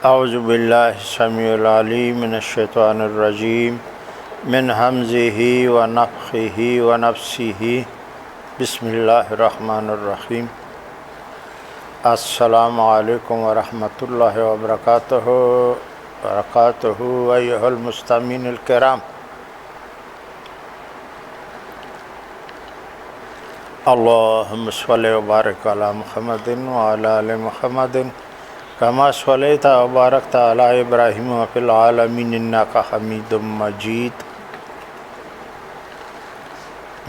اعوذ باللہ السمیع العلیم من الشیطان الرجیم من حمزہ ونفخہ ونفثہ بسم اللہ الرحمن الرحیم۔ السلام علیکم ورحمۃ اللہ وبرکاتہ ایھا المستمعین الکرام، اللہم صلی وبارک علی محمد وعلی آل محمد کما صلیت وبارکت علی ابراہیم وفی العالمین انک حمید مجید۔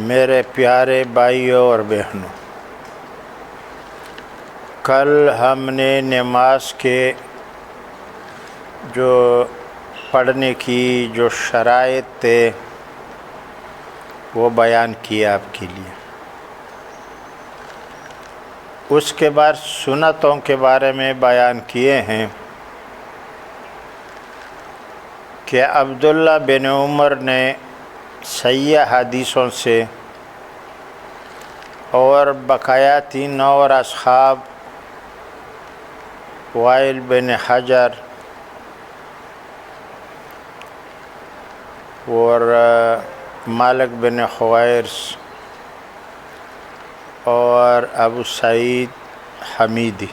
میرے پیارے بھائیوں اور بہنوں، کل ہم نے نماز کے جو پڑھنے کی جو شرائط تھے وہ بیان کیا آپ کے لیے۔ اس کے بعد سنتوں کے بارے میں بیان کیے ہیں کہ عبداللہ بن عمر نے صحیح حدیثوں سے اور بقایا 3 اور اصحاب وائل بن حجر اور مالک بن حویرث اور ابو سعید حمیدی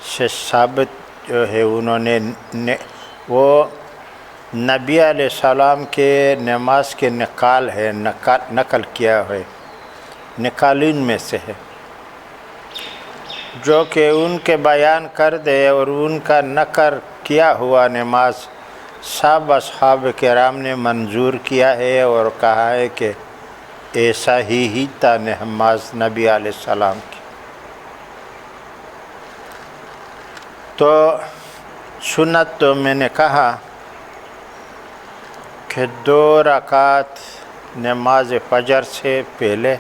سے ثابت جو ہے انہوں نے وہ نبی علیہ السلام کے نماز کے نقل کیا ہے، نقالین میں سے ہے، جو کہ ان کے بیان کر دے اور ان کا نقل کیا ہوا نماز سب اصحاب کرام نے منظور کیا ہے اور کہا ہے کہ ایسا ہی تھا نماز نبی علیہ السلام کی۔ تو سنت تو میں نے کہا کہ 2 رکعت نماز فجر سے پہلے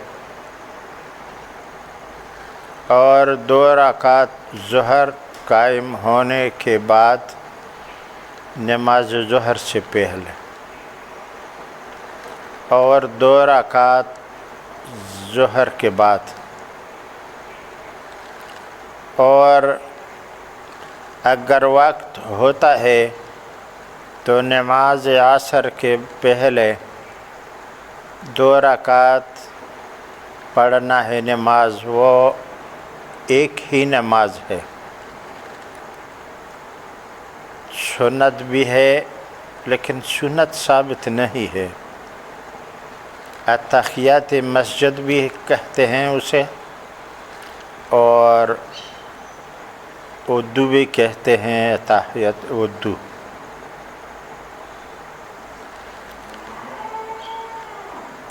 اور 2 رکعت ظہر قائم ہونے کے بعد نماز ظہر سے پہلے اور 2 رکعت ظہر کے بعد، اور اگر وقت ہوتا ہے تو نماز عصر کے پہلے 2 رکعت پڑھنا ہے۔ نماز وہ ایک ہی نماز ہے، سنت بھی ہے لیکن سنت ثابت نہیں ہے۔ اتحیات مسجد بھی کہتے ہیں اسے، اور اردو بھی کہتے ہیں اتحیات اردو۔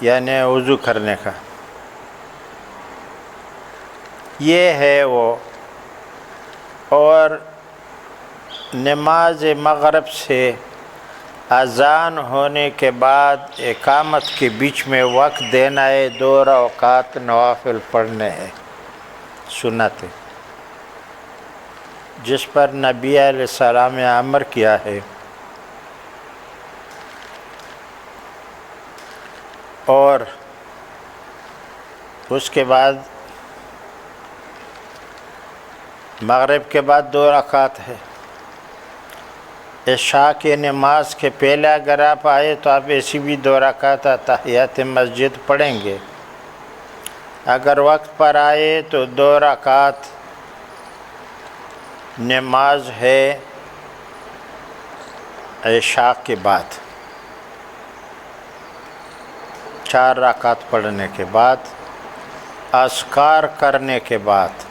یعنی وضو کرنے کا یہ ہے وہ۔ اور نماز مغرب سے اذان ہونے کے بعد اقامت کے بیچ میں وقت دینا ہے، 2 رکعت نوافل پڑھنے ہیں، سنت ہے، جس پر نبی علیہ السلام نے امر کیا ہے۔ اور اس کے بعد مغرب کے بعد 2 رکعت ہے۔ عشاء کی نماز کے پہلے اگر آپ آئے تو آپ ایسی بھی 2 رکعت تحیات مسجد پڑھیں گے، اگر وقت پر آئے تو 2 رکعت نماز ہے عشاء کے بعد، 4 رکعت پڑھنے کے بعد اذکار کرنے کے بعد۔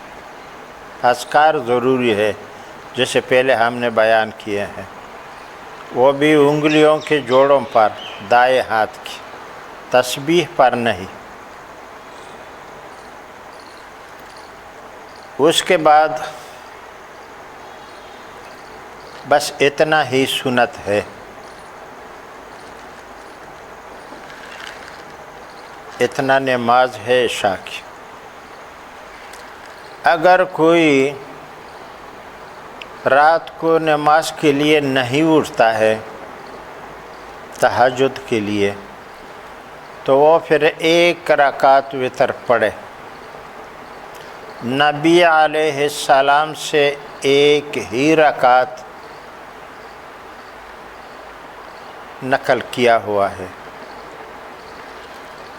اذکار ضروری ہے جیسے پہلے ہم نے بیان کیے ہیں، وہ بھی انگلیوں کے جوڑوں پر، دائیں ہاتھ کی، تسبیح پر نہیں۔ اس کے بعد بس اتنا ہی سنت ہے۔ اتنا نماز ہے عشاء کی۔ اگر کوئی رات کو نماز کے لیے نہیں اٹھتا ہے تہجد کے لیے، تو وہ پھر 1 رکعت وتر پڑھے، نبی علیہ السلام سے ایک ہی رکعت نقل کیا ہوا ہے۔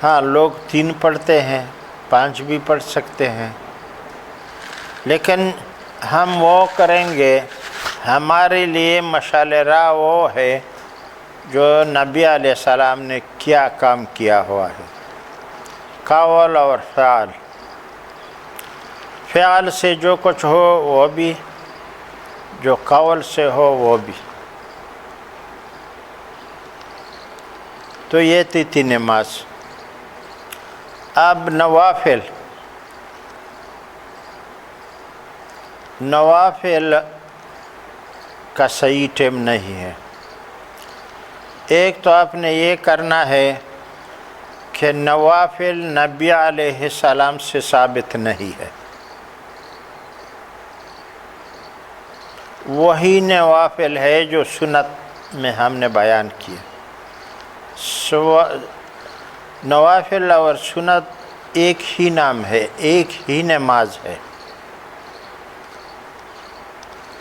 ہاں، لوگ 3 پڑھتے ہیں، 5 بھی پڑھ سکتے ہیں، لیکن ہم وہ کریں گے، ہمارے لیے مشعل راہ وہ ہے جو نبی علیہ السلام نے کیا کام کیا ہوا ہے، قول اور فعل۔ فعل سے جو کچھ ہو وہ بھی، جو قول سے ہو وہ بھی۔ تو یہ تھی نماز۔ اب نوافل کا صحیح ٹائم نہیں ہے۔ ایک تو آپ نے یہ کرنا ہے کہ نوافل نبی علیہ السلام سے ثابت نہیں ہے، وہی نوافل ہے جو سنت میں ہم نے بیان کیے۔ نوافل اور سنت ایک ہی نام ہے، ایک ہی نماز ہے،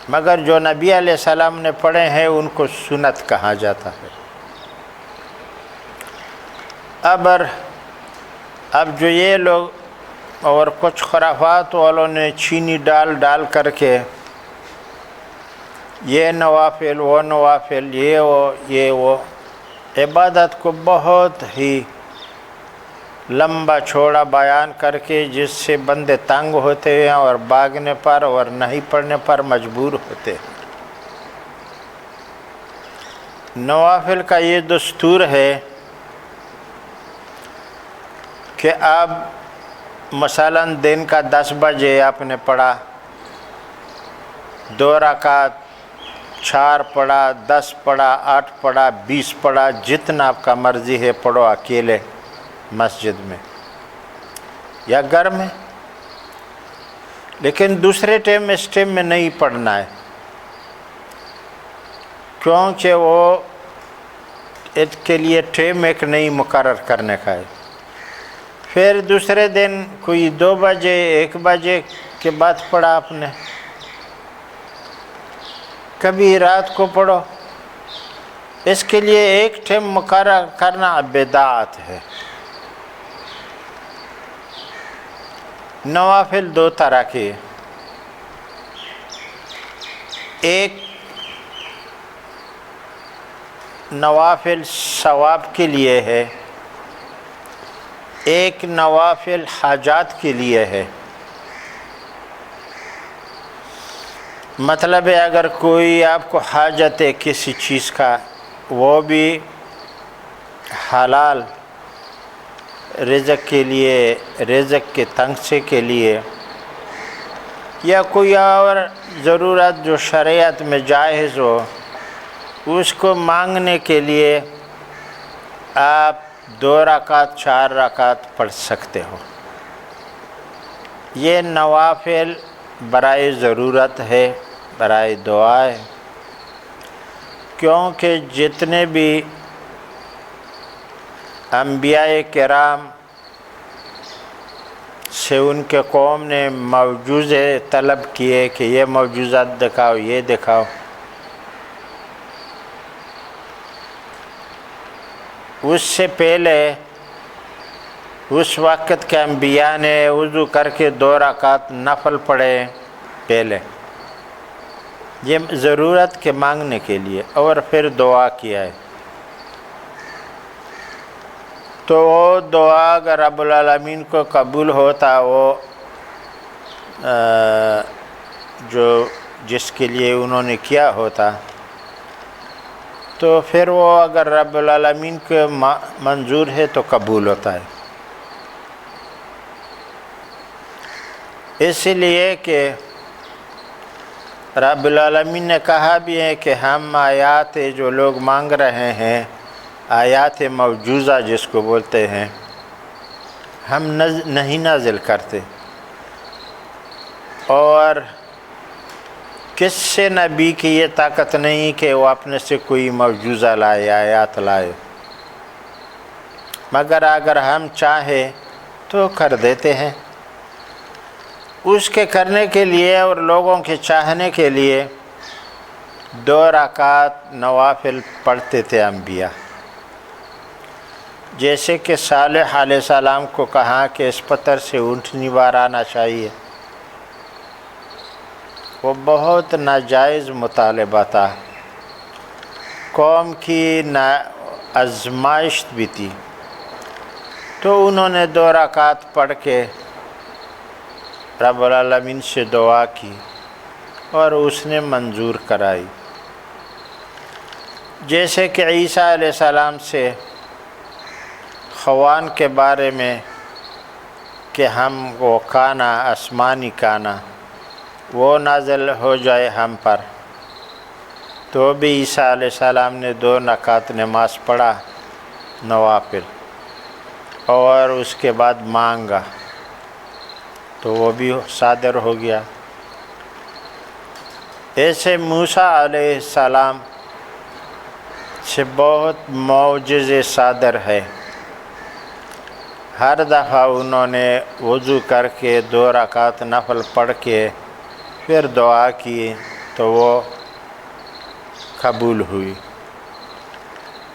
مگر جو نبی علیہ السلام نے پڑھے ہیں ان کو سنت کہا جاتا ہے۔ اب جو یہ لوگ اور کچھ خرافات والوں نے چینی ڈال کر کے یہ نوافل وہ نوافل یہ وہ عبادت کو بہت ہی لمبا چوڑا بیان کر کے، جس سے بندے تنگ ہوتے ہیں اور بھاگنے پر اور نہیں پڑھنے پر مجبور ہوتے ہیں۔ نوافل کا یہ دستور ہے کہ اب مثلاً دن کا 10 بجے آپ نے پڑھا، 2 رکعت، 4 پڑھا، 10 پڑھا، 8 پڑھا، 20 پڑھا، جتنا آپ کا مرضی ہے پڑھو، اکیلے مسجد میں یا گھر میں، لیکن دوسرے ٹائم اس ٹائم میں نہیں پڑھنا ہے، کیونکہ وہ اس کے لیے ٹائم ایک نہیں مقرر کرنے کا ہے۔ پھر دوسرے دن کوئی 2 بجے 1 بجے کے بعد پڑھا آپ نے، کبھی رات کو پڑھو، اس کے لیے ایک ٹائم مقرر کرنا بدعت ہے۔ نوافل 2 طرح کے، ایک نوافل ثواب کے لیے ہے، ایک نوافل حاجات کے لیے ہے۔ مطلب ہے اگر کوئی آپ کو حاجت ہے کسی چیز کا، وہ بھی حلال رزق کے لیے، رزق کے تنگ سے کے لیے، یا کوئی اور ضرورت جو شریعت میں جائز ہو، اس کو مانگنے کے لیے آپ 2 رکعت 4 رکعت پڑھ سکتے ہو۔ یہ نوافل برائے ضرورت ہے، برائے دعا ہے، کیونکہ جتنے بھی انبیاء کرام سے ان کے قوم نے معجزے طلب کیے کہ یہ معجزات دکھاؤ، یہ دکھاؤ، اس سے پہلے اس وقت کے انبیاء نے وضو کر کے 2 رکعت نفل پڑھے پہلے، یہ ضرورت کے مانگنے کے لیے، اور پھر دعا کیا ہے۔ تو وہ دعا اگر رب العالمین کو قبول ہوتا، وہ جو جس کے لیے انہوں نے کیا ہوتا، تو پھر وہ اگر رب العالمین کو منظور ہے تو قبول ہوتا ہے۔ اس لیے کہ رب العالمین نے کہا بھی ہے کہ ہم آیات جو لوگ مانگ رہے ہیں، آیات موجوزہ جس کو بولتے ہیں، ہم نہیں نازل کرتے، اور کس سے نبی کی یہ طاقت نہیں کہ وہ اپنے سے کوئی موجوزہ لائے، آیات لائے، مگر اگر ہم چاہیں تو کر دیتے ہیں۔ اس کے کرنے کے لیے اور لوگوں کے چاہنے کے لیے 2 رکعت نوافل پڑھتے تھے انبیاء. جیسے کہ صالح علیہ السلام کو کہا کہ اس پتھر سے اونٹنی بار آنا چاہیے، وہ بہت ناجائز مطالبہ تھا، قوم کی آزمائش بھی تھی. تو انہوں نے 2 رکعت پڑھ کے رب العالمین سے دعا کی اور اس نے منظور کرائی. جیسے کہ عیسیٰ علیہ السلام سے خوان کے بارے میں کہ ہم وہ کانا آسمانی کانا وہ نازل ہو جائے ہم پر، تو بھی عیسیٰ علیہ السلام نے 2 رکعت نماز پڑھا نوافل، اور اس کے بعد مانگا تو وہ بھی صادر ہو گیا. ایسے موسیٰ علیہ السلام سے بہت معجزے صادر ہے. ہر دفعہ انہوں نے وضو کر کے 2 رکعت نفل پڑھ کے پھر دعا کی تو وہ قبول ہوئی.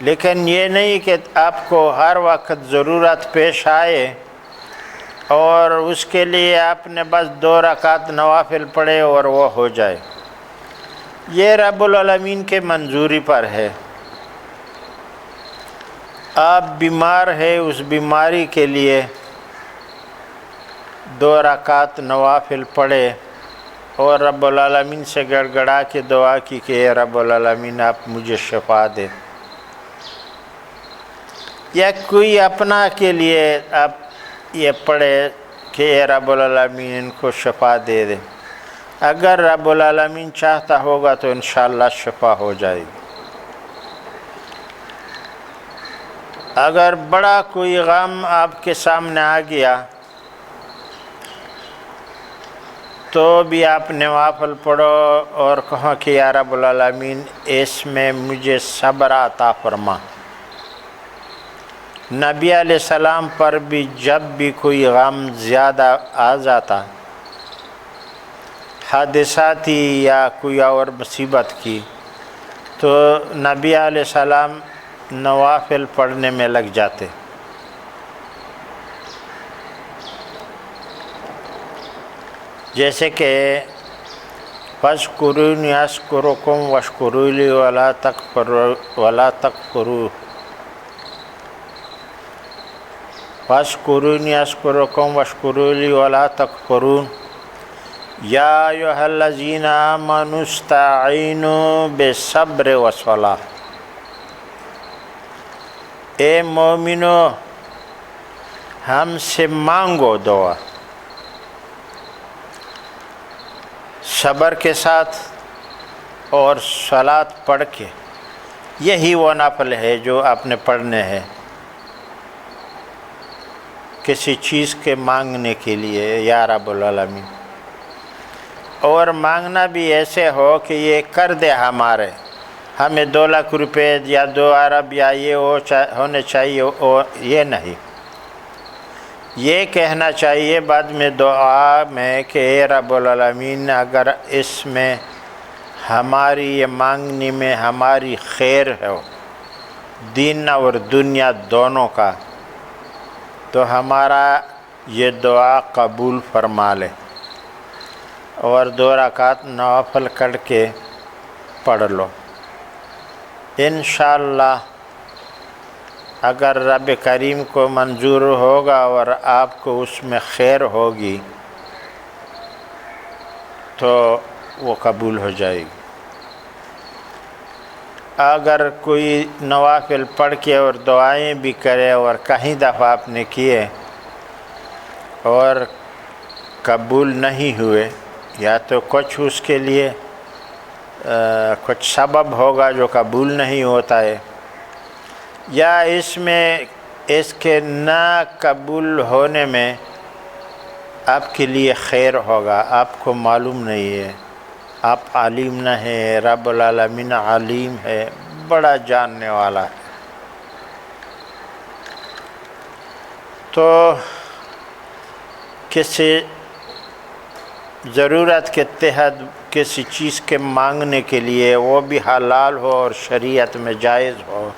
لیکن یہ نہیں کہ آپ کو ہر وقت ضرورت پیش آئے اور اس کے لیے آپ نے بس 2 رکعت نوافل پڑھے اور وہ ہو جائے. یہ رب العالمین کے منظوری پر ہے. آپ بیمار ہے، اس بیماری کے لیے 2 رکعت نوافل پڑھے اور رب العالمین سے گڑ گڑا کے دعا کی کہ اے رب العالمین آپ مجھے شفا دے. یا کوئی اپنا کے لیے آپ یہ پڑھے کہ اے رب العالمین ان کو شفا دے دے. اگر رب العالمین چاہتا ہوگا تو انشاءاللہ شفا ہو جائے گی. اگر بڑا کوئی غم آپ کے سامنے آ گیا تو بھی آپ نوافل پڑھو اور کہو کہ یا رب العالمین اس میں مجھے صبر عطا فرما. نبی علیہ السلام پر بھی جب بھی کوئی غم زیادہ آ جاتا، حادثاتی یا کوئی اور مصیبت کی، تو نبی علیہ السلام نوافل پڑھنے میں لگ جاتے. جیسے کہ فَاذْكُرُونِي أَذْكُرْكُمْ وَاشْكُرُوا لِي وَلَا تَكْفُرُوا. فَاذْكُرُونِي أَذْكُرْكُمْ وَاشْكُرُوا لِي وَلَا تَكْفُرُونَ. یا ایھا الذین آمنوا استعینوا بالصبر والصلاۃ. اے مومنو ہم سے مانگو دعا صبر کے ساتھ اور صلاۃ پڑھ کے. یہی وہ نفل ہے جو آپ نے پڑھنے ہیں کسی چیز کے مانگنے کے لیے یا رب العالمین. اور مانگنا بھی ایسے ہو کہ یہ کر دے ہمارے، ہمیں 2 لاکھ روپے یا 2 ارب یا یہ ہونے چاہیے، اور یہ نہیں. یہ کہنا چاہیے بعد میں دعا میں کہ اے رب العالمین اگر اس میں ہماری یہ مانگنے میں ہماری خیر ہو، دین اور دنیا دونوں کا، تو ہمارا یہ دعا قبول فرما لے. اور 2 رکعت نوافل کر کے پڑھ لو. انشاءاللہ اگر رب کریم کو منظور ہوگا اور آپ کو اس میں خیر ہوگی تو وہ قبول ہو جائے گی. اگر کوئی نوافل پڑھ کے اور دعائیں بھی کرے اور کہیں دفعہ آپ نے کیے اور قبول نہیں ہوئے، یا تو کچھ اس کے لیے کچھ سبب ہوگا جو قبول نہیں ہوتا ہے، یا اس میں اس کے نہ قبول ہونے میں آپ کے لیے خیر ہوگا. آپ کو معلوم نہیں ہے، آپ عالم نہ ہیں. رب العالمین علیم ہے، بڑا جاننے والا ہے. تو کسی ضرورت کے تحت کسی چیز کے مانگنے کے لیے وہ بھی حلال ہو اور شریعت میں جائز ہو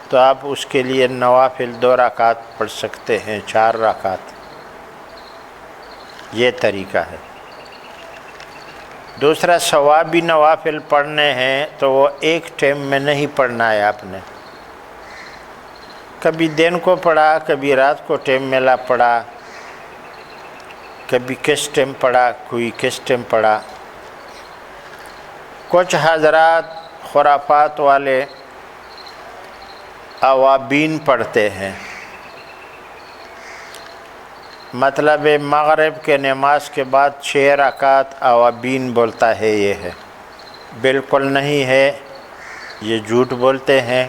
تو آپ اس کے لیے نوافل 2 رکعت پڑھ سکتے ہیں، 4 رکعت، یہ طریقہ ہے۔ دوسرا، ثوابی نوافل پڑھنے ہیں تو وہ ایک ٹائم میں نہیں پڑھنا ہے، آپ نے کبھی دن کو پڑھا، کبھی رات کو ٹائم ملا پڑھا، کبھی کس ٹائم پڑھا، کوئی کس ٹائم پڑھا۔ کچھ حضرات خرافات والے اوابین پڑھتے ہیں، مطلب مغرب کے نماز کے بعد 6 رکعت اوابین بولتا ہے، یہ ہے، بالکل نہیں ہے، یہ جھوٹ بولتے ہیں۔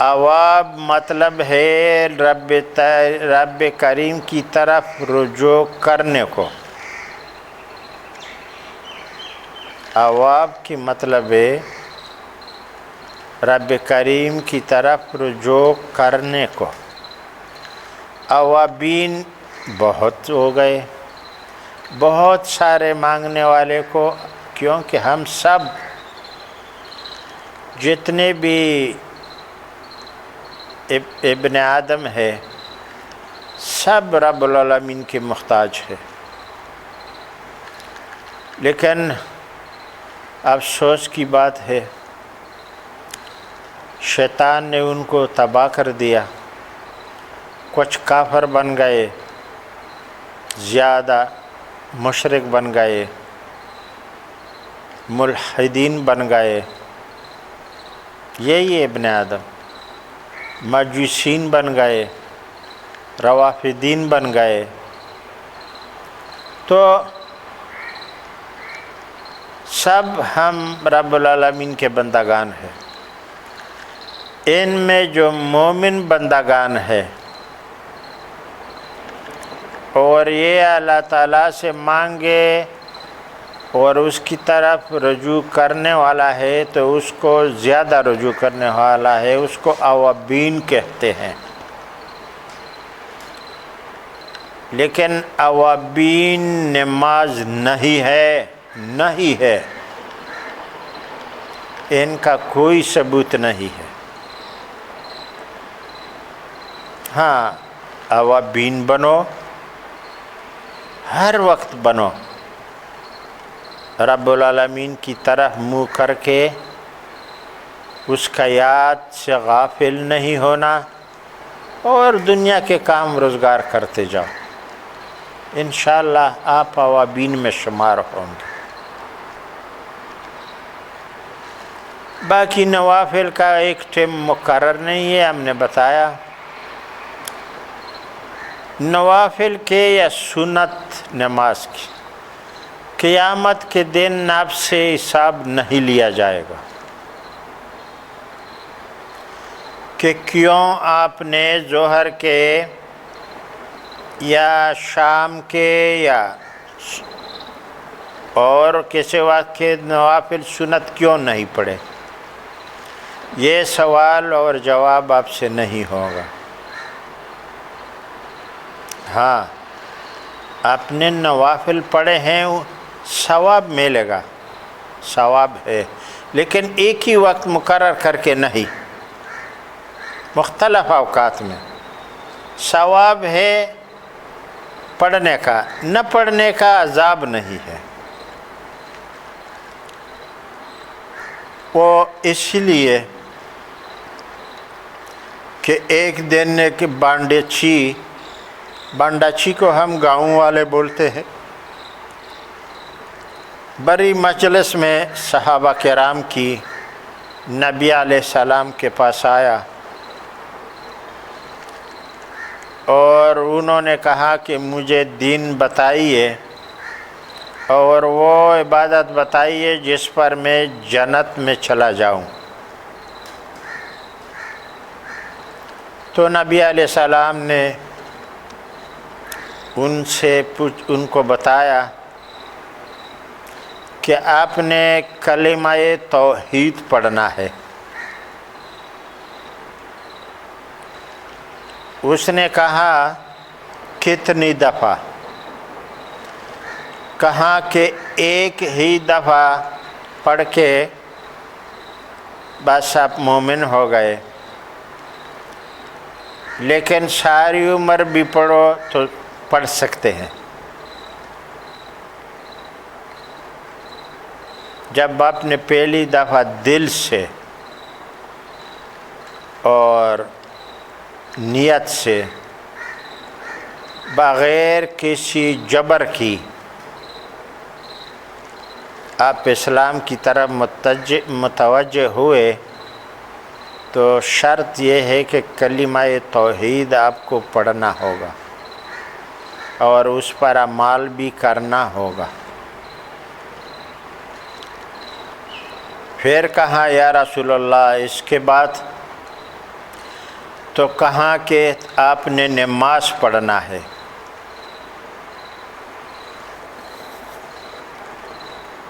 اواب مطلب ہے رب کریم کی طرف رجوع کرنے کو، اواب کی مطلب ہے رب کریم کی طرف رجوع کرنے کو۔ اوابین بہت ہو گئے، بہت سارے مانگنے والے کو، کیونکہ ہم سب جتنے بھی ابن آدم ہے سب رب العالمین کے محتاج ہے، لیکن افسوس کی بات ہے شیطان نے ان کو تباہ کر دیا، کچھ کافر بن گئے، زیادہ مشرک بن گئے، ملحدین بن گئے، یہی ابن آدم، مجوسین بن گئے، روافدین بن گئے۔ تو سب ہم رب العالمین کے بندگان ہیں، ان میں جو مومن بندگان ہے اور یہ اللہ تعالیٰ سے مانگے اور اس کی طرف رجوع کرنے والا ہے تو اس کو زیادہ رجوع کرنے والا ہے، اس کو اوابین کہتے ہیں۔ لیکن اوابین نماز نہیں ہے، نہیں ہے، ان کا کوئی ثبوت نہیں ہے۔ ہاں، اوابین بنو، ہر وقت بنو، رب العالمین کی طرف منہ کر کے اس کا یاد سے غافل نہیں ہونا اور دنیا کے کام روزگار کرتے جاؤ، انشاءاللہ آپ اوابین میں شمار ہوں گے۔ باقی نوافل کا ایک ٹائم مقرر نہیں ہے، ہم نے بتایا۔ نوافل کے یا سنت نماز کی قیامت کے دن آپ سے حساب نہیں لیا جائے گا کہ کیوں آپ نے ظہر کے یا شام کے یا اور کسی وقت کے نوافل سنت کیوں نہیں پڑھے، یہ سوال اور جواب آپ سے نہیں ہوگا۔ ہاں، آپ نے نوافل پڑھے ہیں، ثواب ملے گا، ثواب ہے، لیکن ایک ہی وقت مقرر کر کے نہیں، مختلف اوقات میں ثواب ہے پڑھنے کا، نہ پڑھنے کا عذاب نہیں ہے۔ وہ اس لیے کہ ایک دن ایک بانڈاچی کو ہم گاؤں والے بولتے ہیں، بڑی مجلس میں صحابہ کرام کی نبی علیہ السلام کے پاس آیا اور انہوں نے کہا کہ مجھے دین بتائیے اور وہ عبادت بتائیے جس پر میں جنت میں چلا جاؤں۔ تو نبی علیہ السلام نے ان کو بتایا کہ آپ نے کلمہ توحید پڑھنا ہے۔ اس نے کہا کتنی دفعہ؟ کہا کہ ایک ہی دفعہ پڑھ کے بس آپ مومن ہو گئے، لیکن ساری عمر بھی پڑھو تو پڑھ سکتے ہیں۔ جب آپ نے پہلی دفعہ دل سے اور نیت سے بغیر کسی جبر کی آپ اسلام کی طرف متوجہ ہوئے تو شرط یہ ہے کہ کلمہ توحید آپ کو پڑھنا ہوگا اور اس پر عمل بھی کرنا ہوگا۔ پھر کہا یا رسول اللہ اس کے بعد؟ تو کہا کہ آپ نے نماز پڑھنا ہے۔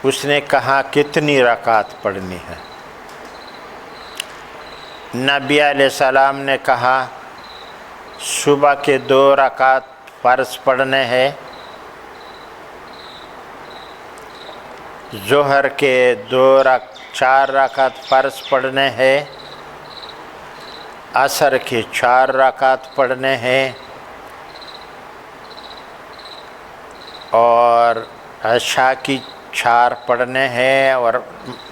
اس نے کہا کتنی رکعت پڑھنی ہے؟ نبی علیہ السلام نے کہا صبح کے 2 رکعت فرض پڑھنے ہیں، ظہر کے 4 رکعت فرض پڑھنے ہیں، عصر کے 4 رکعت پڑھنے ہیں، اور عشاء کی 4 پڑھنے ہیں، اور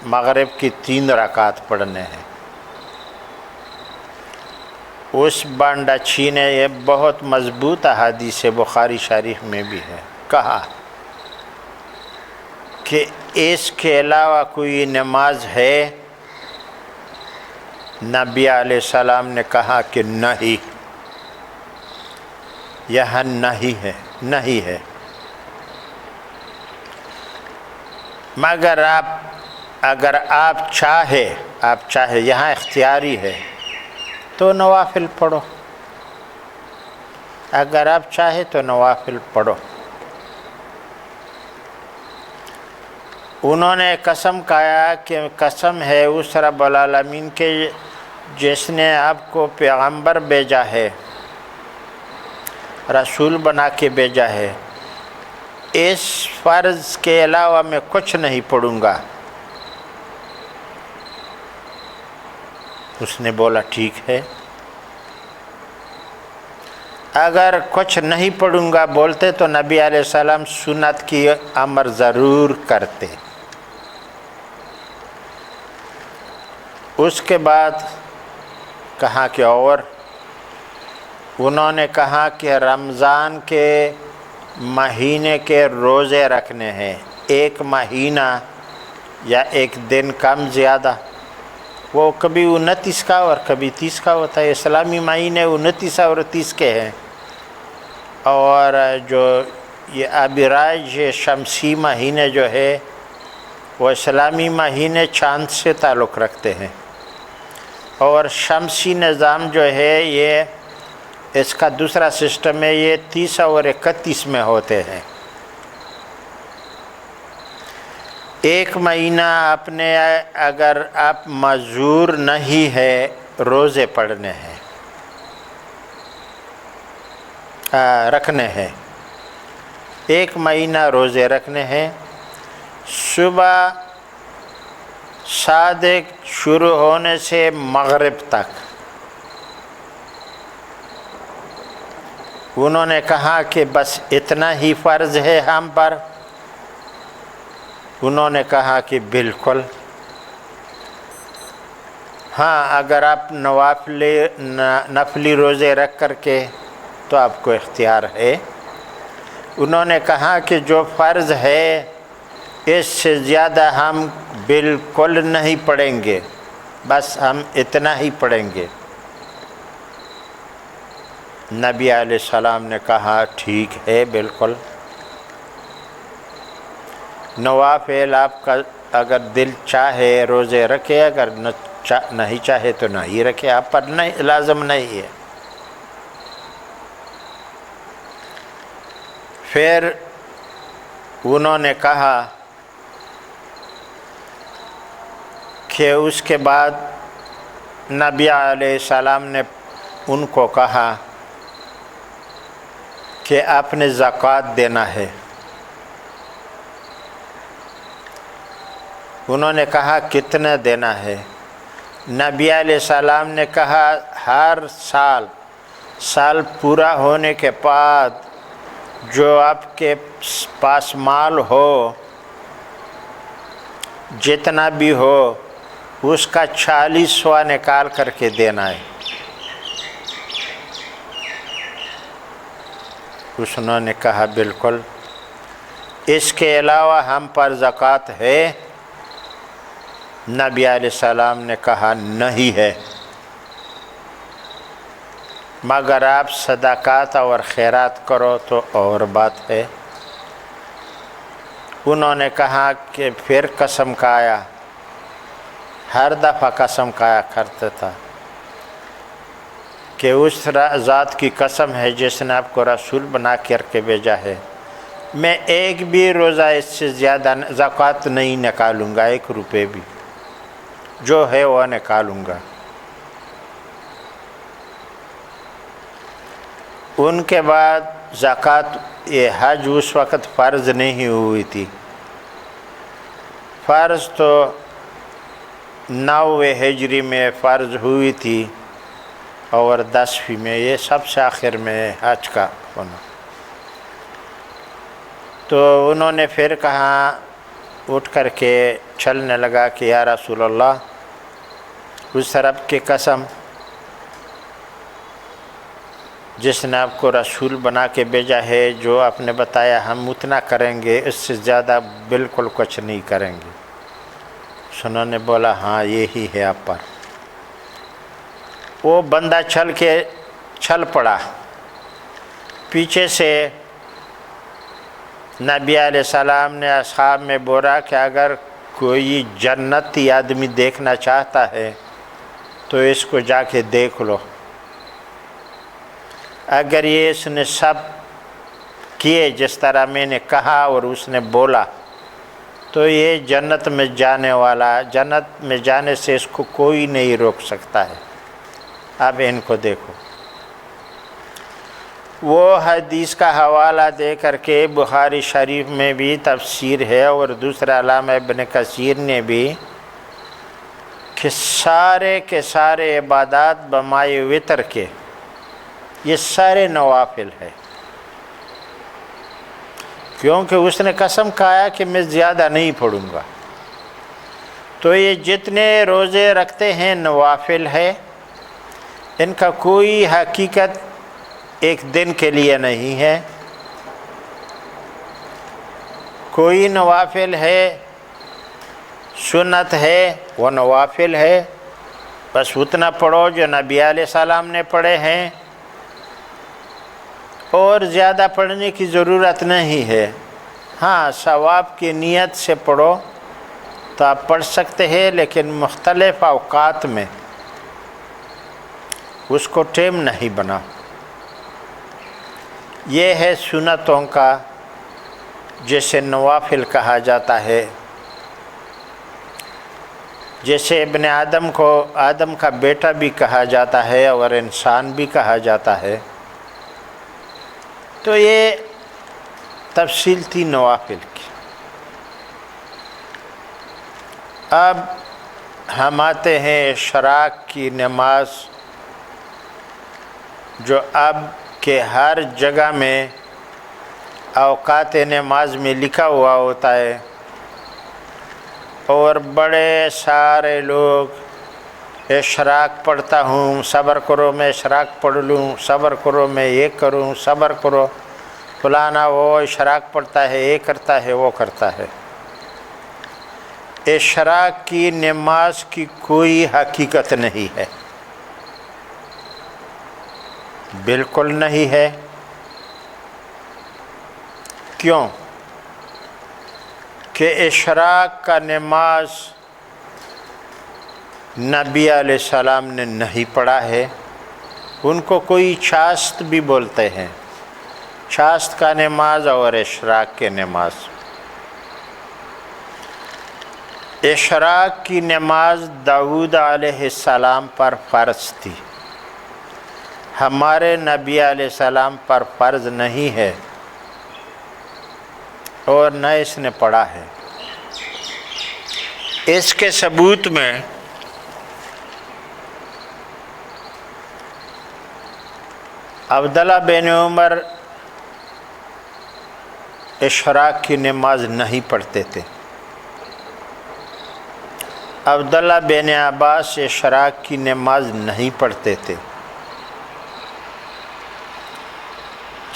مغرب کی 3 رکعت پڑھنے ہیں۔ اس بانڈاچی نے یہ بہت مضبوط حدیث بخاری شریف میں بھی ہے، کہا کہ اس کے علاوہ کوئی نماز ہے؟ نبی علیہ السلام نے کہا کہ نہیں، یہ نہیں ہے، مگر اگر آپ چاہے یہاں اختیاری ہے تو نوافل پڑھو، اگر آپ چاہے تو نوافل پڑھو۔ انہوں نے قسم کھایا کہ قسم ہے اس رب العالمین کے جس نے آپ کو پیغمبر بھیجا ہے، رسول بنا کے بھیجا ہے، اس فرض کے علاوہ میں کچھ نہیں پڑھوں گا۔ اس نے بولا ٹھیک ہے۔ اگر کچھ نہیں پڑھوں گا بولتے تو نبی علیہ السلام سنت کی امر ضرور کرتے۔ اس کے بعد کہا کہ اور انہوں نے کہا کہ رمضان کے مہینے کے روزے رکھنے ہیں، 1 مہینہ یا 1 دن کم زیادہ، وہ کبھی 29 کا اور کبھی 30 کا ہوتا ہے۔ اسلامی مہینے 29 اور 30 کے ہیں، اور جو یہ ابراج شمسی مہینے جو ہے وہ اسلامی مہینے چاند سے تعلق رکھتے ہیں، اور شمسی نظام جو ہے یہ اس کا دوسرا سسٹم ہے، یہ 30 اور 31 میں ہوتے ہیں۔ 1 مہینہ اپنے اگر آپ معذور نہیں ہے روزے پڑھنے ہیں، رکھنے ہیں، 1 مہینہ روزے رکھنے ہیں، صبح صادق شروع ہونے سے مغرب تک۔ انہوں نے کہا کہ بس اتنا ہی فرض ہے ہم پر؟ انہوں نے کہا کہ بالکل ہاں، اگر آپ نفلی روزے رکھ کر کے تو آپ کو اختیار ہے۔ انہوں نے کہا کہ جو فرض ہے اس سے زیادہ ہم بالکل نہیں پڑھیں گے، بس ہم اتنا ہی پڑھیں گے۔ نبی علیہ السلام نے کہا ٹھیک ہے، بالکل نوافل آپ کا اگر دل چاہے روزے رکھے، اگر نہیں چاہے تو نہیں رکھے، آپ پر نہیں لازم نہیں ہے۔ پھر انہوں نے کہا کہ اس کے بعد نبی علیہ السلام نے ان کو کہا کہ آپ نے زکوٰۃ دینا ہے۔ انہوں نے کہا کتنا دینا ہے؟ نبی علیہ السلام نے کہا ہر سال پورا ہونے کے بعد جو آپ کے پاس مال ہو جتنا بھی ہو اس کا 40واں نکال کر کے دینا ہے۔ انہوں نے کہا بالکل، اس کے علاوہ ہم پر زکوٰۃ ہے؟ نبی علیہ السلام نے کہا نہیں ہے، مگر آپ صدقات اور خیرات کرو تو اور بات ہے۔ انہوں نے کہا کہ پھر قسم کھایا، ہر دفعہ قسم کھایا کرتا تھا کہ اس ذات کی قسم ہے جس نے آپ کو رسول بنا کر کے بھیجا ہے، میں ایک بھی روزہ اس سے زیادہ زکوٰۃ نہیں نکالوں گا، 1 روپے بھی، جو ہے وہ نکالوں گا۔ ان کے بعد زکوٰۃ، یہ حج اس وقت فرض نہیں ہوئی تھی، فرض تو 9 ہجری میں فرض ہوئی تھی اور 10ویں میں، یہ سب سے آخر میں حج کا ہونا۔ تو انہوں نے پھر کہا، اٹھ کر کے چلنے لگا کہ یا رسول اللہ، اس رب کی قسم جس نے آپ کو رسول بنا کے بھیجا ہے، جو آپ نے بتایا ہم اتنا کریں گے، اس سے زیادہ بالکل کچھ نہیں کریں گے۔ انہوں نے بولا ہاں یہی ہے آپ پر۔ وہ بندہ چل پڑا، پیچھے سے نبی علیہ السلام نے اصحاب میں بولا کہ اگر کوئی جنتی آدمی دیکھنا چاہتا ہے تو اس کو جا کے دیکھ لو، اگر یہ اس نے سب کیے جس طرح میں نے کہا اور اس نے بولا تو یہ جنت میں جانے والا، جنت میں جانے سے اس کو کوئی نہیں روک سکتا ہے۔ اب ان کو دیکھو، وہ حدیث کا حوالہ دے کر کے بخاری شریف میں بھی تفسیر ہے اور دوسرا علامہ ابن کثیر نے بھی، کہ سارے کے سارے عبادات بمائے وطر کے یہ سارے نوافل ہے، کیونکہ اس نے قسم کھایا کہ میں زیادہ نہیں پڑھوں گا۔ تو یہ جتنے روزے رکھتے ہیں نوافل ہے، ان کا کوئی حقیقت ایک دن کے لیے نہیں ہے، کوئی نوافل ہے، سنت ہے، وہ نوافل ہے، بس اتنا پڑھو جو نبی علیہ السلام نے پڑھے ہیں، اور زیادہ پڑھنے کی ضرورت نہیں ہے۔ ہاں ثواب کی نیت سے پڑھو تو آپ پڑھ سکتے ہیں، لیکن مختلف اوقات میں اس کو ٹائم نہیں بنا۔ یہ ہے سنتوں کا جسے نوافل کہا جاتا ہے، جیسے ابن آدم کو آدم کا بیٹا بھی کہا جاتا ہے اور انسان بھی کہا جاتا ہے۔ تو یہ تفصیل تھی نوافل کی۔ اب ہم آتے ہیں اشراق کی نماز، جو اب کہ ہر جگہ میں اوقات نماز میں لکھا ہوا ہوتا ہے، اور بڑے سارے لوگ اشراق پڑھتا ہوں، صبر کرو میں اشراق پڑھ لوں، صبر کرو میں یہ کروں، صبر کرو، فلانا وہ اشراق پڑھتا ہے، یہ کرتا ہے، وہ کرتا ہے۔ اشراق کی نماز کی کوئی حقیقت نہیں ہے، بالکل نہیں ہے۔ کیوں؟ کہ اشراق کا نماز نبی علیہ السلام نے نہیں پڑھا ہے، ان کو کوئی چاشت بھی بولتے ہیں، چاشت کا نماز اور اشراق کی نماز۔ اشراق کی نماز داؤد علیہ السلام پر فرض تھی، ہمارے نبی علیہ السلام پر فرض نہیں ہے اور نہ اس نے پڑھا ہے۔ اس کے ثبوت میں عبداللہ بن عمر اشراق کی نماز نہیں پڑھتے تھے، عبداللہ بن عباس اشراق کی نماز نہیں پڑھتے تھے،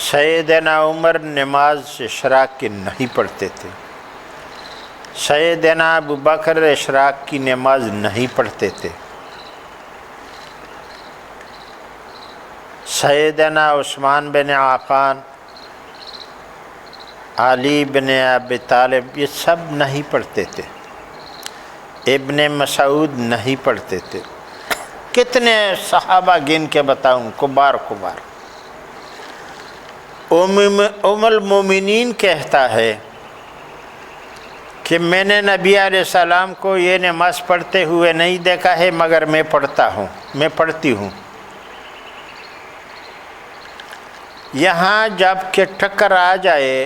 سیدنا عمر نماز اشراق کی نہیں پڑھتے تھے، سیدنا ابو بکر اشراق کی نماز نہیں پڑھتے تھے، سیدنا عثمان بن عفان، علی بن ابی طالب یہ سب نہیں پڑھتے تھے، ابن مسعود نہیں پڑھتے تھے۔ کتنے صحابہ گن کے بتاؤں، کبار کبار۔ ام المومنین کہتا ہے کہ میں نے نبی علیہ السلام کو یہ نماز پڑھتے ہوئے نہیں دیکھا ہے مگر میں پڑھتی ہوں۔ یہاں جب کہ ٹکر آ جائے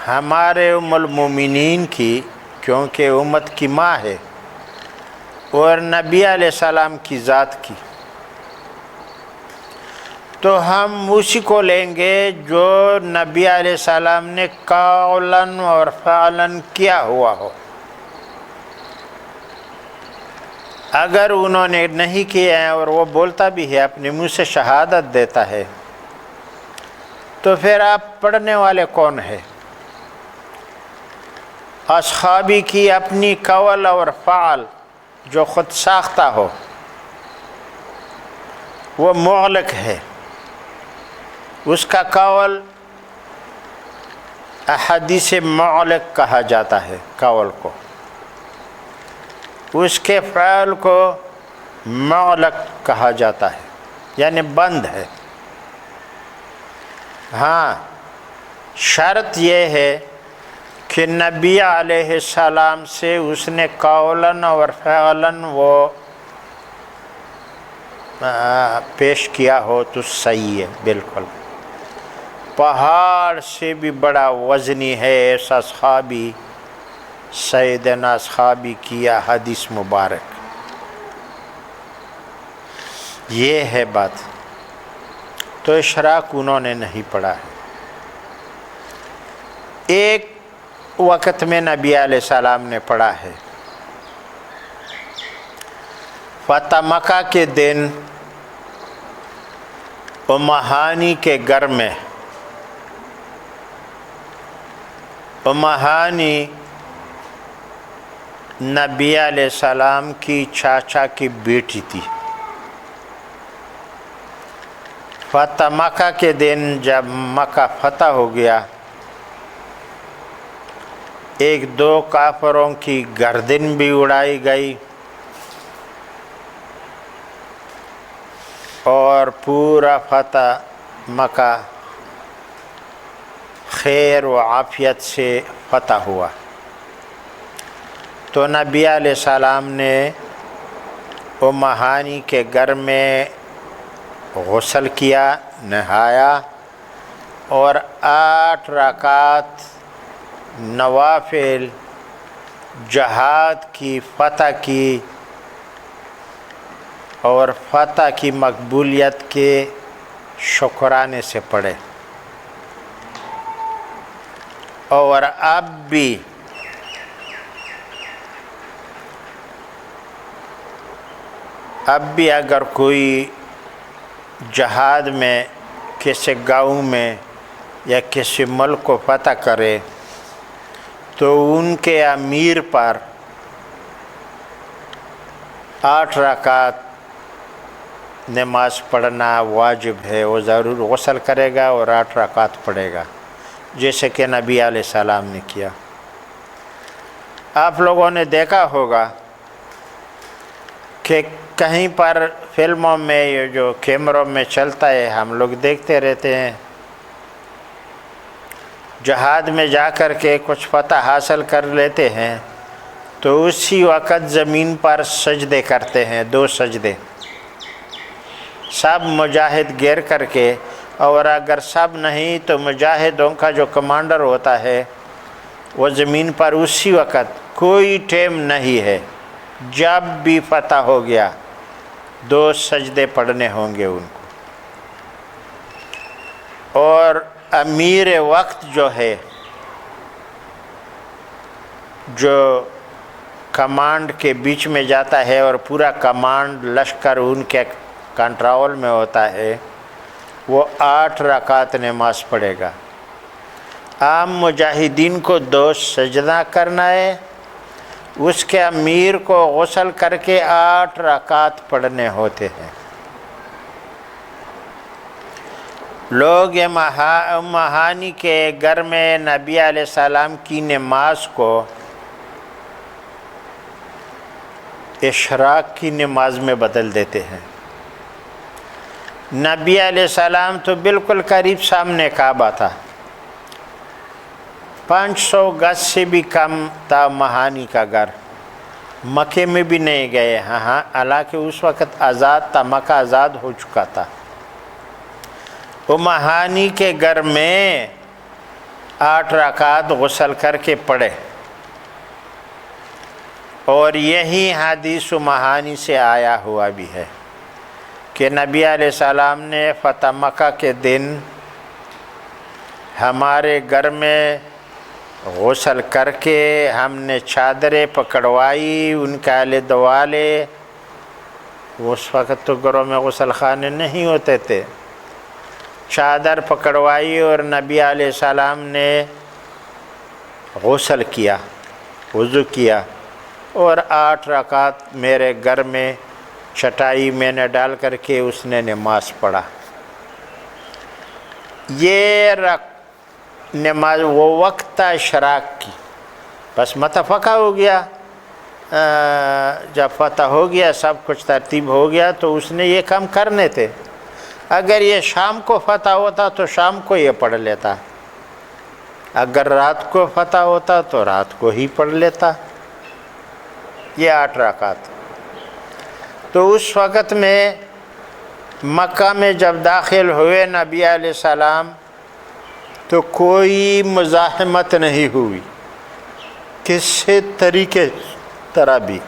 ہمارے ام المومنین کی، کیونکہ امت کی ماں ہے، اور نبی علیہ السلام کی ذات کی، تو ہم اسی کو لیں گے جو نبی علیہ السلام نے قولاً اور فعلاً کیا ہوا ہو۔ اگر انہوں نے نہیں کیا ہے اور وہ بولتا بھی ہے، اپنے منہ سے شہادت دیتا ہے، تو پھر آپ پڑھنے والے کون ہیں؟ اصحابی کی اپنی قول اور فعل جو خود ساختہ ہو وہ معلق ہے، اس کا قول احادیث معلق کہا جاتا ہے، قول کو، اس کے فعل کو معلق کہا جاتا ہے، یعنی بند ہے۔ ہاں، شرط یہ ہے کہ نبی علیہ السلام سے اس نے قولاً اور فعلاً وہ پیش کیا ہو تو صحیح ہے، بالکل۔ پہاڑ سے بھی بڑا وزنی ہے ایسا صحابی، سیدنا صحابی کی حدیث مبارک، یہ ہے بات۔ تو اشراق انہوں نے نہیں پڑھا ہے۔ ایک وقت میں نبی علیہ السلام نے پڑھا ہے، فتح مکہ کے دن ام ہانی کے گھر میں، ام ہانی نبی علیہ السلام کی چاچا کی بیٹی تھی۔ فتح مکہ کے دن جب مکہ فتح ہو گیا، ایک دو کافروں کی گردن بھی اڑائی گئی اور پورا فتح مکہ خیر و عافیت سے فتح ہوا۔ تو نبی علیہ السلام نے ام ہانی کے گھر میں غسل کیا، نہایا، اور 8 رکعت نوافل جہاد کی فتح کی اور فتح کی مقبولیت کے شکرانے سے پڑھے۔ اور اب بھی اگر کوئی جہاد میں کسی گاؤں میں یا کسی ملک کو فتح کرے تو ان کے امیر پر 8 رکعت نماز پڑھنا واجب ہے، وہ ضرور غسل کرے گا اور 8 رکعت پڑھے گا، جیسے کہ نبی علیہ السلام نے کیا۔ آپ لوگوں نے دیکھا ہوگا کہ کہیں پر فلموں میں یہ جو کیمروں میں چلتا ہے، ہم لوگ دیکھتے رہتے ہیں، جہاد میں جا کر کے کچھ فتح حاصل کر لیتے ہیں تو اسی وقت زمین پر سجدے کرتے ہیں، 2 سجدے، سب مجاہد گیر کر کے، اور اگر سب نہیں تو مجاہدوں کا جو کمانڈر ہوتا ہے وہ زمین پر اسی وقت کوئی ٹائم نہیں ہے، جب بھی فتح ہو گیا 2 سجدے پڑھنے ہوں گے ان کو۔ اور امیر وقت جو ہے، جو کمانڈ کے بیچ میں جاتا ہے اور پورا کمانڈ لشکر ان کے کنٹرول میں ہوتا ہے، وہ 8 رکعت نماز پڑھے گا۔ عام مجاہدین کو 2 سجدہ کرنا ہے، اس کے امیر کو غسل کر کے 8 رکعت پڑھنے ہوتے ہیں۔ لوگ مہانی کے گھر میں نبی علیہ السلام کی نماز کو اشراق کی نماز میں بدل دیتے ہیں۔ نبی علیہ السلام تو بالکل قریب سامنے کعبہ تھا، 500 گز سے بھی کم تھا مہانی کا گھر، مکے میں بھی نہیں گئے۔ ہاں حالانکہ اس وقت آزاد تھا، مکہ آزاد ہو چکا تھا۔ وہ مہانی کے گھر میں 8 رکعت غسل کر کے پڑھے، اور یہی حدیث مہانی سے آیا ہوا بھی ہے کہ نبی علیہ السلام نے فتح مکہ کے دن ہمارے گھر میں غسل کر کے ہم نے چادریں پکڑوائی، ان کے آلے دوالے، اس وقت تو گھروں میں غسل خانے نہیں ہوتے تھے، چادر پکڑوائی اور نبی علیہ السلام نے غسل کیا، وضو کیا، اور 8 رکعت میرے گھر میں چٹائی میں نے ڈال کر کے اس نے نماز پڑھا۔ یہ نماز وہ وقت تھا اشراق کی، بس متفقہ ہو گیا، جب فتح ہو گیا، سب کچھ ترتیب ہو گیا تو اس نے یہ کام کرنے تھے۔ اگر یہ شام کو فتح ہوتا تو شام کو یہ پڑھ لیتا، اگر رات کو فتح ہوتا تو رات کو ہی پڑھ لیتا یہ 8 رکعت۔ تو اس وقت میں مکہ میں جب داخل ہوئے نبی علیہ السلام تو کوئی مزاحمت نہیں ہوئی، کسی طریقے طرح بھی۔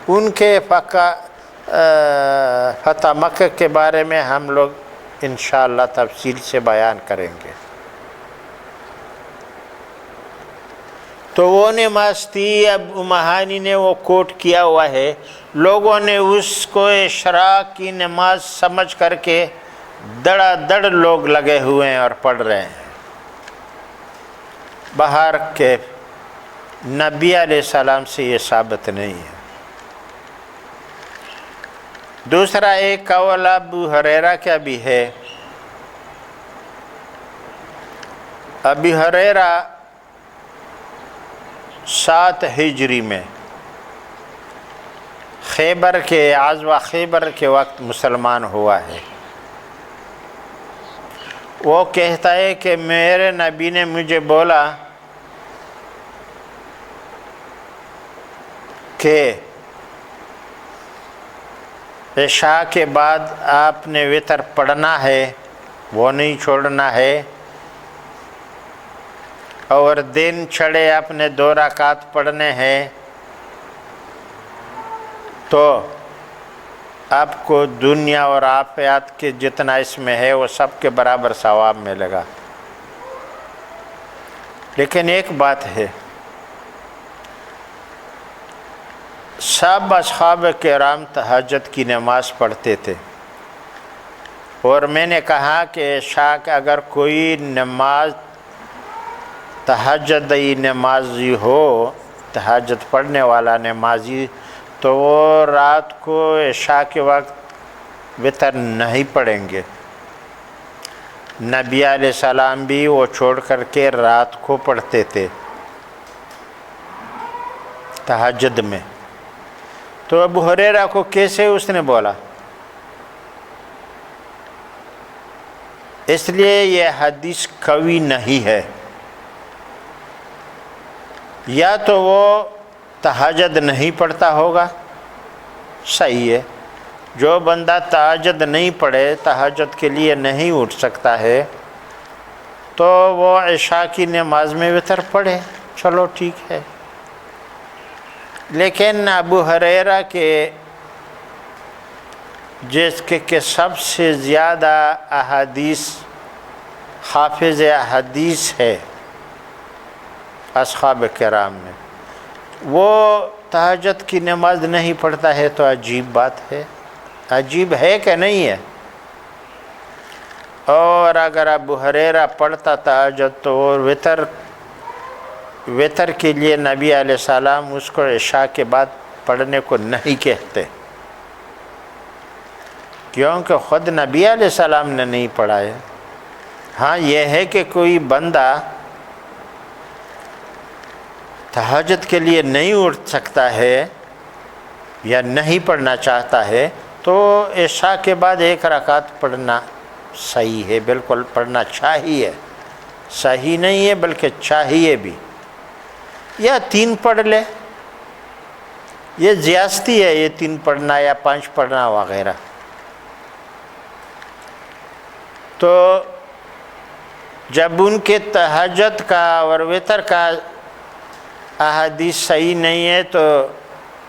ان کے فتح مکہ کے بارے میں ہم لوگ انشاءاللہ تفصیل سے بیان کریں گے۔ تو وہ نماز تھی، اب مہانی نے وہ کوٹ کیا ہوا ہے، لوگوں نے اس کو اشراق کی نماز سمجھ کر کے دڑا دڑ لوگ لگے ہوئے ہیں اور پڑھ رہے ہیں۔ باہر کے نبی علیہ السلام سے یہ ثابت نہیں ہے۔ دوسرا ایک قول ابو ہریرہ کا بھی ہے۔ ابو ہریرہ 7 ہجری میں خیبر کے غزوہ خیبر کے وقت مسلمان ہوا ہے۔ وہ کہتا ہے کہ میرے نبی نے مجھے بولا کہ عشاء کے بعد آپ نے وتر پڑھنا ہے، وہ نہیں چھوڑنا ہے، اور دن چڑھے اپنے 2 رکعت پڑھنے ہیں، تو آپ کو دنیا اور آخرت کے جتنا اس میں ہے وہ سب کے برابر ثواب ملے گا۔ لیکن ایک بات ہے، سب اصحاب کرام تہجد کی نماز پڑھتے تھے، اور میں نے کہا کہ عشاء اگر کوئی نماز تہجدی نمازی ہو، تہجد پڑھنے والا نمازی، تو وہ رات کو عشاء کے وقت وتر نہیں پڑھیں گے۔ نبی علیہ السلام بھی وہ چھوڑ کر کے رات کو پڑھتے تھے تہجد میں۔ تو ابو ہریرہ کو کیسے اس نے بولا؟ اس لیے یہ حدیث قوی نہیں ہے۔ یا تو وہ تہجد نہیں پڑھتا ہوگا، صحیح ہے، جو بندہ تہجد نہیں پڑھے، تہجد کے لیے نہیں اٹھ سکتا ہے، تو وہ عشاء کی نماز میں وتر پڑھے، چلو ٹھیک ہے، لیکن ابو ہریرہ کے جس کے سب سے زیادہ احادیث حافظ احادیث ہے اصحاب کرام میں، وہ تہجد کی نماز نہیں پڑھتا ہے تو عجیب بات ہے، عجیب ہے کہ نہیں ہے؟ اور اگر ابو ہریرہ پڑھتا تہجد تو وطر کے لیے نبی علیہ السلام اس کو عشاء کے بعد پڑھنے کو نہیں کہتے، کیونکہ خود نبی علیہ السلام نے نہیں پڑھا ہے۔ ہاں یہ ہے کہ کوئی بندہ تہجد کے لیے نہیں اٹھ سکتا ہے یا نہیں پڑھنا چاہتا ہے تو عشاء کے بعد 1 رکعت پڑھنا صحیح ہے، بالکل پڑھنا چاہیے، صحیح نہیں ہے بلکہ چاہیے بھی، یا 3 پڑھ لے، یہ زیادتی ہے یہ 3 پڑھنا یا 5 پڑھنا وغیرہ۔ تو جب ان کے تہجد کا اور وطر کا احادیث صحیح نہیں ہے تو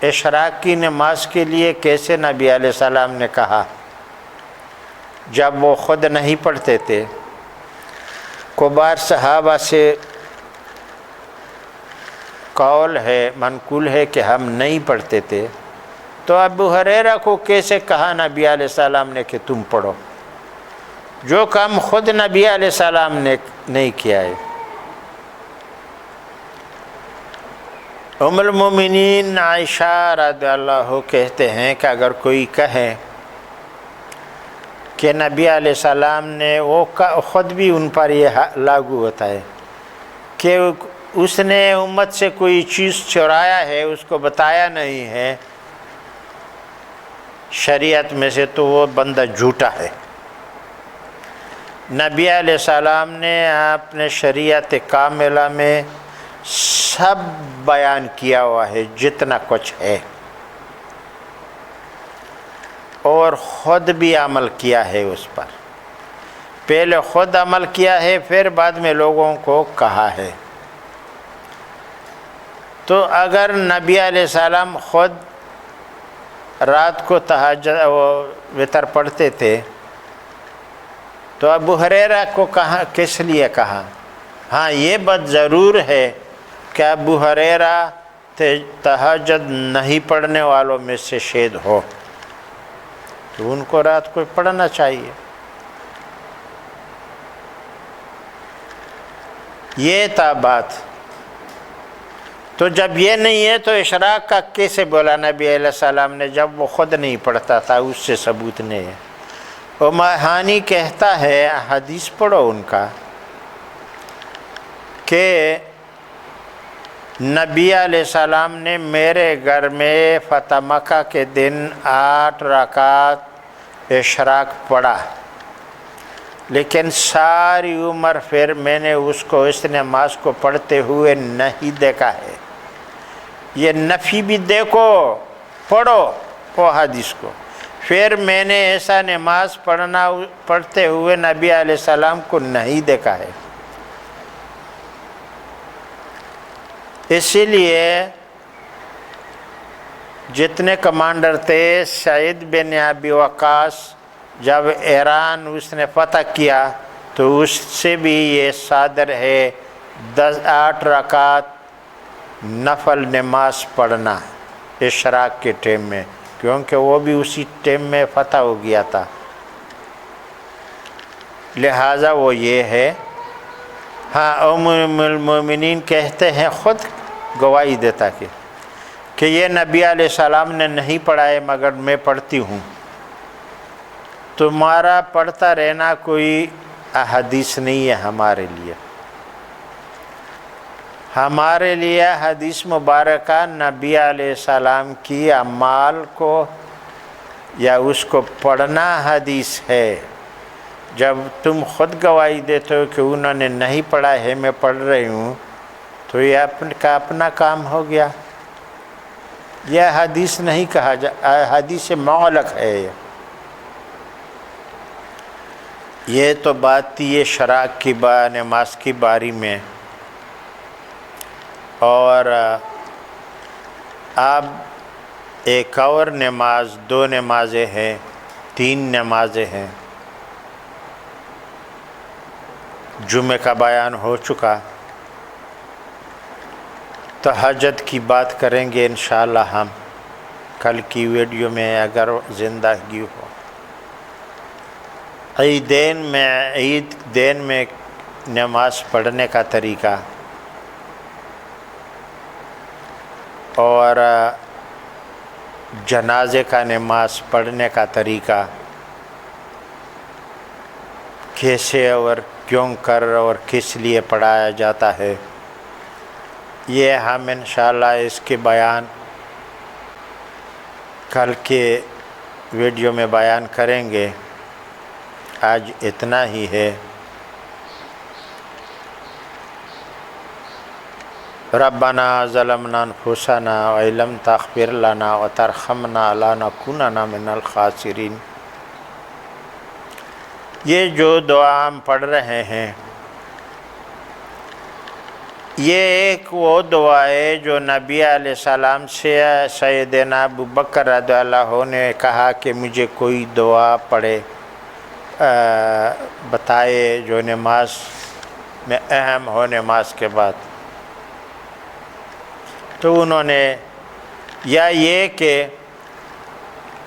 اشراق کی نماز کے لیے کیسے نبی علیہ السلام نے کہا جب وہ خود نہیں پڑھتے تھے؟ کبار صحابہ سے قول ہے، منقول ہے کہ ہم نہیں پڑھتے تھے، تو ابو ہریرہ کو کیسے کہا نبی علیہ السلام نے کہ تم پڑھو، جو کام خود نبی علیہ السلام نے نہیں کیا ہے؟ ام المومنین عائشہ رضی اللہ کہتے ہیں کہ اگر کوئی کہے کہ نبی علیہ السلام نے، وہ خود بھی ان پر یہ لاگو ہوتا ہے کہ اس نے امت سے کوئی چیز چرایا ہے، اس کو بتایا نہیں ہے شریعت میں سے، تو وہ بندہ جھوٹا ہے۔ نبی علیہ السلام نے اپنے شریعت کاملہ میں سب بیان کیا ہوا ہے جتنا کچھ ہے، اور خود بھی عمل کیا ہے اس پر، پہلے خود عمل کیا ہے پھر بعد میں لوگوں کو کہا ہے۔ تو اگر نبی علیہ السلام خود رات کو تہجد و وتر پڑھتے تھے تو ابو ہریرہ کو کہا، کس لیے کہا؟ ہاں یہ بات ضرور ہے کہ ابو ہریرہ تہجد نہیں پڑھنے والوں میں سے شید ہو، تو ان کو رات کو پڑھنا چاہیے۔ یہ تھا بات۔ تو جب یہ نہیں ہے تو اشراق کا کیسے بولا نبی علیہ السلام نے جب وہ خود نہیں پڑھتا تھا؟ اس سے ثبوت نہیں ہے۔ ماہانی کہتا ہے، حدیث پڑھو ان کا، کہ نبی علیہ السلام نے میرے گھر میں فتح مکہ کے دن 8 رکعت اشراق پڑھا، لیکن ساری عمر پھر میں نے اس کو اس نماز کو پڑھتے ہوئے نہیں دیکھا ہے۔ یہ نفی بھی دیکھو، پڑھو وہ حدیث کو، پھر میں نے ایسا نماز پڑھتے ہوئے نبی علیہ السلام کو نہیں دیکھا ہے۔ اسی لیے جتنے کمانڈر تھے، سعید بن ابی وقاص، جب ایران اس نے فتح کیا تو اس سے بھی یہ صادر ہے 8 رکعت نفل نماز پڑھنا اشراق کے ٹائم میں، کیونکہ وہ بھی اسی ٹائم میں فتح ہو گیا تھا، لہٰذا وہ یہ ہے۔ ہاں ام المومنین کہتے ہیں، خود گواہی دیتا کہ یہ نبی علیہ السلام نے نہیں پڑھا ہے مگر میں پڑھتی ہوں، تمہارا پڑھتا رہنا کوئی احادیث نہیں ہے ہمارے لیے۔ ہمارے لیے حدیث مبارکہ نبی علیہ السلام کی اعمال کو یا اس کو پڑھنا حدیث ہے۔ جب تم خود گواہی دیتے ہو کہ انہوں نے نہیں پڑھا ہے، میں پڑھ رہی ہوں، تو یہ اپنا کام ہو گیا، یہ حدیث نہیں کہا حدیث معلق ہے۔ یہ تو بات تھی یہ شراق کی نماز کی باری میں۔ اور اب ایک اور نماز، 2 نمازیں ہیں، 3 نمازیں ہیں۔ جمعہ کا بیان ہو چکا، تہجد کی بات کریں گے انشاءاللہ ہم کل کی ویڈیو میں اگر زندگی ہو۔ عید دین میں نماز پڑھنے کا طریقہ اور جنازے کا نماز پڑھنے کا طریقہ کیسے اور کیوں کر اور کس لیے پڑھایا جاتا ہے، یہ ہم انشاءاللہ اس کے بیان کل کے ویڈیو میں بیان کریں گے۔ آج اتنا ہی ہے۔ ربنا ظلمنا انفسنا وإن لم تغفر لنا وترحمنا لنكونن من الخاسرین۔ یہ جو دعا ہم پڑھ رہے ہیں یہ ایک وہ دعا ہے جو نبی علیہ السلام سے سیدنا ابوبکر رضی اللہ عنہ نے کہا کہ مجھے کوئی دعا پڑھے بتائے جو نماز میں اہم ہو نماز کے بعد، تو انہوں نے یا یہ کہ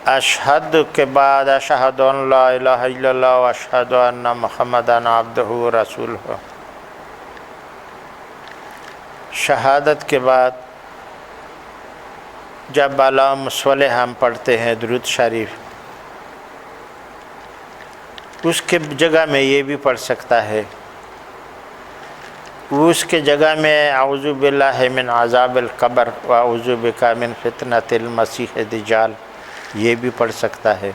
اشہد کے بعد اشہد ان لا الہ الا اللہ و اشہد ان محمدً عبدہ و رسولہ، شہادت کے بعد جب اللہم صلی ہم پڑھتے ہیں درود شریف، اس کے جگہ میں یہ بھی پڑھ سکتا ہے، اس کے جگہ میں اعوذ باللہ من عذاب القبر و اعوذ بک من فتنۃ المسیح الدجال یہ بھی پڑھ سکتا ہے۔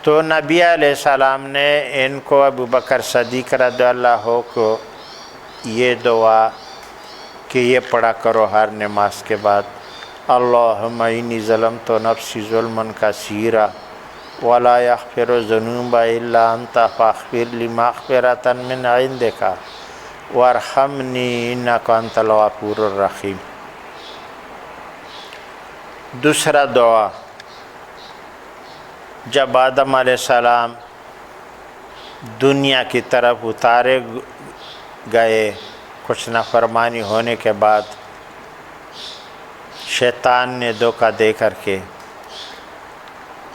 تو نبی علیہ السلام نے ان کو ابوبکر صدیق رضی اللہ عنہ کو یہ دعا کہ یہ پڑھا کرو ہر نماز کے بعد، اللہم انی ظلمت نفسی ظلما کثیرا ولا یغفر الذنوب الا انت فاغفر لی مغفرۃ من عندک وارحمنی انک انت الغفور الرحیم۔ دوسرا دعا، جب آدم علیہ السلام دنیا کی طرف اتارے گئے کچھ نافرمانی ہونے کے بعد، شیطان نے دھوکہ دے کر کے،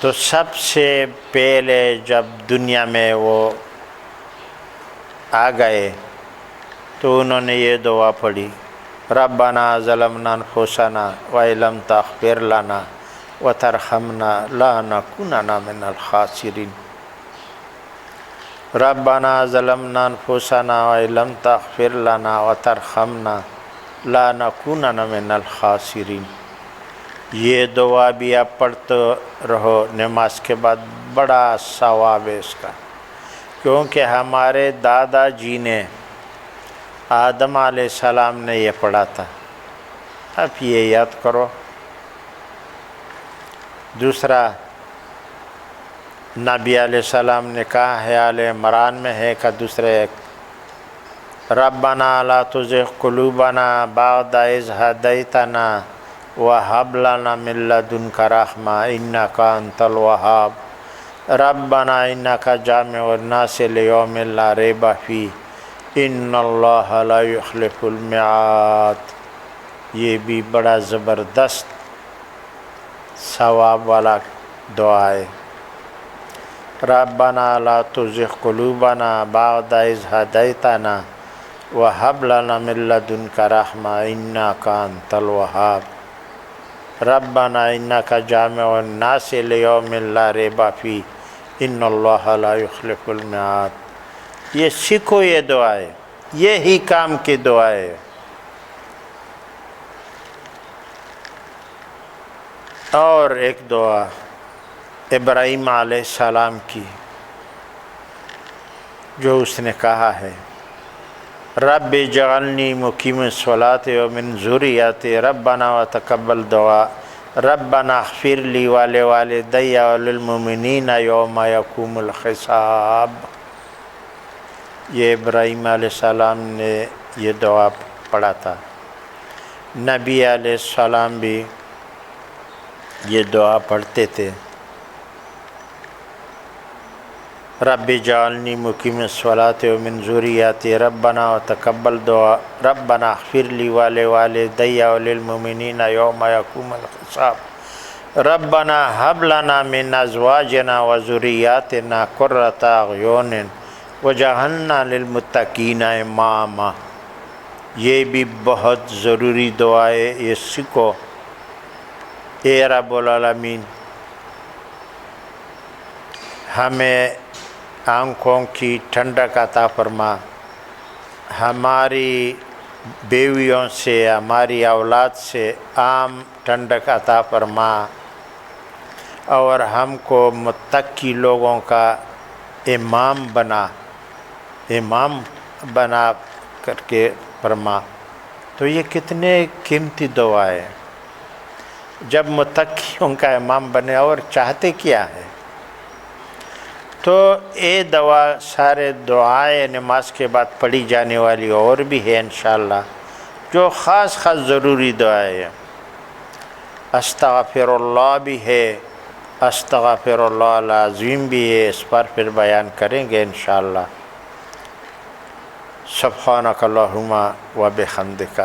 تو سب سے پہلے جب دنیا میں وہ آ گئے تو انہوں نے یہ دعا پڑھی، ربنا ظلمنا انفسنا وإن لم تغفر لنا وترحمنا لنكونن من الخاسرین۔ ربنا ظلمنا انفسنا وإن لم تغفر لنا وترحمنا لنكونن من الخاسرین۔ یہ دعا بھی آپ پڑھتے رہو نماز کے بعد، بڑا ثواب ہے اس کا، کیونکہ ہمارے دادا جی نے آدم علیہ السلام نے یہ پڑھا تھا، اب یہ یاد کرو۔ دوسرا، نبی علیہ السلام نے کہا ہے آل عمران میں ہے کہ دوسرے ایک، ربنا لا تزغ قلوبنا بعد اذ ہدیتنا وہب لنا من لدنک رحمہ انک انت الوہاب ربنا انک جامع الناس لیوم لا ریب فیہ ان اللہ لا یخلف المیعاد۔ یہ بھی بڑا زبردست ثواب والا دعا ہے، ربنا لا تزغ قلوبنا بعد اذ ہدیتنا وہب لنا من لدنک رحمہ انک انت الوہاب ربنا انک جامع الناس لیوم لا ریب فیہ ان اللہ لا یخلف المیعاد۔ یہ سیکھو، یہ دعا ہے، یہی کام کی دعا ہے۔ اور ایک دعا ابراہیم علیہ السلام کی جو اس نے کہا ہے، رب اجعلنی مقیم الصلاۃ ومن ذریتی ربنا وتقبل دعا ربنا اغفر لی ولوالدی وللمؤمنین یوم یقوم الحساب۔ یہ ابراہیم علیہ السلام نے یہ دعا پڑھا تھا۔ نبی علیہ السلام بھی یہ دعا پڑھتے تھے، رب جعلنی مقیم الصلاۃ ومن ذریتی ربنا وتقبل دعا ربنا اغفر لی ولوالدی وللمؤمنین یوم یقوم الحساب ربنا هب لنا من ازواجنا وذریاتنا قرۃ اعین وجعلنا للمتقین اماما۔ یہ بھی بہت ضروری دعا ہے، یہ سیکھو۔ اے رب العالمین، ہمیں آنکھوں کی ٹھنڈک عطا فرما، ہماری بیویوں سے، ہماری اولاد سے عام ٹھنڈک عطا فرما، اور ہم کو متقی لوگوں کا امام بنا کر کے فرما۔ تو یہ کتنے قیمتی دعا ہے، جب متقیوں کا امام بنے، اور چاہتے کیا ہے؟ تو یہ دعا سارے دعائیں نماز کے بعد پڑھی جانے والی اور بھی ہے انشاءاللہ، جو خاص ضروری دعائیں ہیں۔ استغفر اللہ بھی ہے، استغفر اللہ العظیم بھی ہے، اس پر پھر بیان کریں گے انشاءاللہ۔ سبحانک اللہم و بحمدک